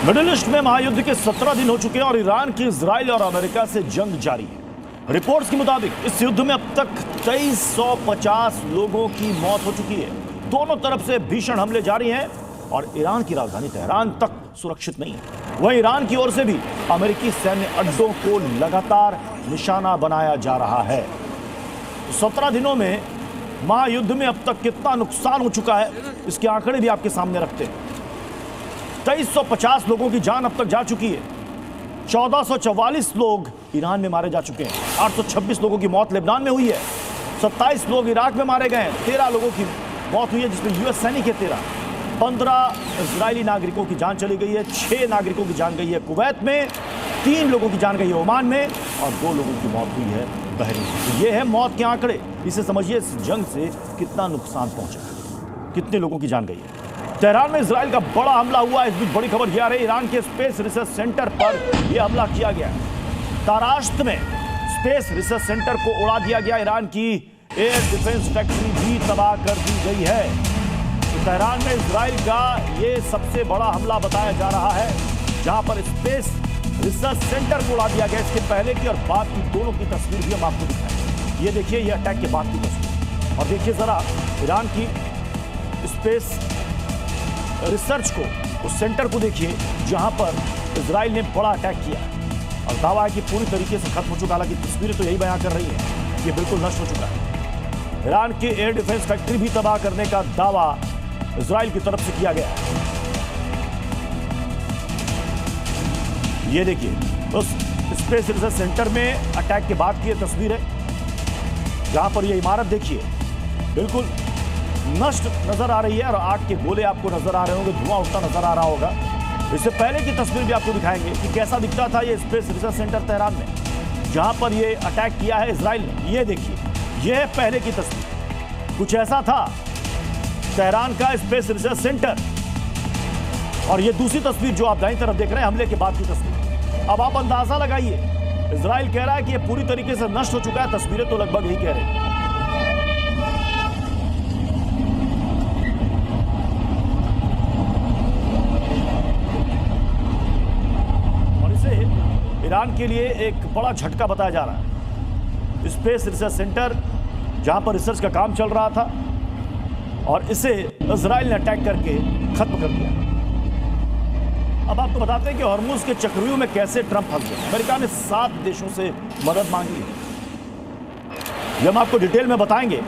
Middle east में महायुद्ध के 17 दिन हो चुके हैं और ईरान की इजराइल और अमेरिका से जंग जारी है। रिपोर्ट्स के मुताबिक इस युद्ध में अब तक 2350 लोगों की मौत हो चुकी है। दोनों तरफ से भीषण हमले जारी हैं और ईरान की राजधानी तेहरान तक सुरक्षित नहीं है। वहीं ईरान की ओर से भी अमेरिकी सैन्य अड्डों को लगातार निशाना बनाया जा रहा है। 17 दिनों में महायुद्ध में अब तक कितना नुकसान हो चुका है, इसके आंकड़े भी आपके सामने रखते हैं। 2350 लोगों की जान अब तक जा चुकी है। 1444 लोग ईरान में मारे जा चुके हैं। 826 लोगों की मौत लेबनान में हुई है। 27 लोग इराक में मारे गए हैं। 13 लोगों की मौत हुई है, जिसमें यूएस सैनिक है 13। 15 इजरायली नागरिकों की जान चली गई है। 6 नागरिकों की जान गई है कुवैत में, 3 लोगों की जान गई है ओमान में और 2 लोगों की मौत हुई है बहरीन में। तो ये है मौत के आंकड़े। इसे समझिए इस जंग से कितना नुकसान पहुंचा, कितने लोगों की जान गई है। तेहरान में इजराइल का बड़ा हमला हुआ है। इस बीच बड़ी खबर यह आ रही है, ईरान के स्पेस रिसर्च सेंटर पर यह हमला किया गया है। ताराश्त में स्पेस रिसर्च सेंटर को उड़ा दिया गया। ईरान की एयर डिफेंस फैक्ट्री भी तबाह कर दी गई है। तो तेहरान में इजराइल का यह सबसे बड़ा हमला बताया जा रहा है, जहां पर स्पेस रिसर्च सेंटर को उड़ा दिया गया। इसके पहले की और बाद की दोनों की तस्वीर भी हम आपको दिखाएंगे। ये देखिए, ये अटैक के बाद की तस्वीर और देखिए जरा ईरान की स्पेस रिसर्च को, उस सेंटर को देखिए जहां पर इजराइल ने बड़ा अटैक किया और दावा है कि पूरी तरीके से खत्म हो चुका। हालांकि तस्वीरें तो यही बयां कर रही है कि बिल्कुल नष्ट हो चुका है। ईरान की एयर डिफेंस फैक्ट्री भी तबाह करने का दावा इजराइल की तरफ से किया गया है। ये देखिए उस स्पेस रिसर्च सेंटर में अटैक के बाद की तस्वीर है, जहां पर यह इमारत देखिए बिल्कुल नष्ट नजर आ रही है और आग के गोले आपको नजर आ रहे होंगे, धुआं उठता नजर आ रहा होगा। इससे पहले की तस्वीर भी आपको दिखाएंगे कि कैसा दिखता था ये स्पेस रिसर्च सेंटर तेहरान में, जहां पर ये अटैक किया है इजराइल ने। ये देखिए, ये है पहले की तस्वीर। कुछ ऐसा था तेहरान का स्पेस रिसर्च सेंटर और ये दूसरी तस्वीर जो आप दाईं तरफ देख रहे हैं, हमले के बाद की तस्वीर। अब आप अंदाजा लगाइए, इजराइल कह रहा है कि ये पूरी तरीके से नष्ट हो चुका है। तस्वीरें तो लगभग यही कह रही हैं। ईरान के लिए एक बड़ा झटका बताया जा रहा है। स्पेस रिसर्च सेंटर जहां पर रिसर्च का काम चल रहा था और इसे इजराइल ने अटैक करके खत्म कर दिया। अब आपको बताते हैं कि हॉर्मुज के चक्रव्यूह में कैसे ट्रंप फंस गए। अमेरिका ने 7 देशों से मदद मांगी है, यह हम आपको डिटेल में बताएंगे।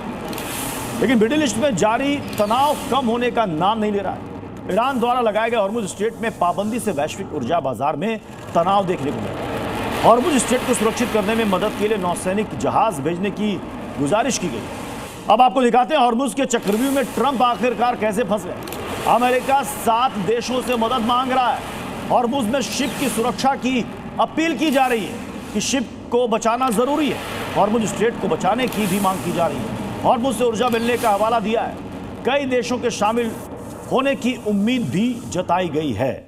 लेकिन मिडिल ईस्ट में जारी तनाव कम होने का नाम नहीं ले रहा है। ईरान द्वारा लगाए गए हॉर्मुज स्ट्रेट में पाबंदी से वैश्विक ऊर्जा बाजार में तनाव देखने को मिला। हॉर्मुज स्ट्रेट को सुरक्षित करने में मदद के लिए नौसैनिक जहाज भेजने की गुजारिश की गई। अब आपको दिखाते हैं हॉर्मुज के चक्रव्यूह में ट्रंप आखिरकार कैसे फंस गए। अमेरिका 7 देशों से मदद मांग रहा है। हॉर्मुज में शिप की सुरक्षा की अपील की जा रही है कि शिप को बचाना जरूरी है। हॉर्मुज स्ट्रेट को बचाने की भी मांग की जा रही है। हॉर्मुज से ऊर्जा मिलने का हवाला दिया है। कई देशों के शामिल होने की उम्मीद भी जताई गई है।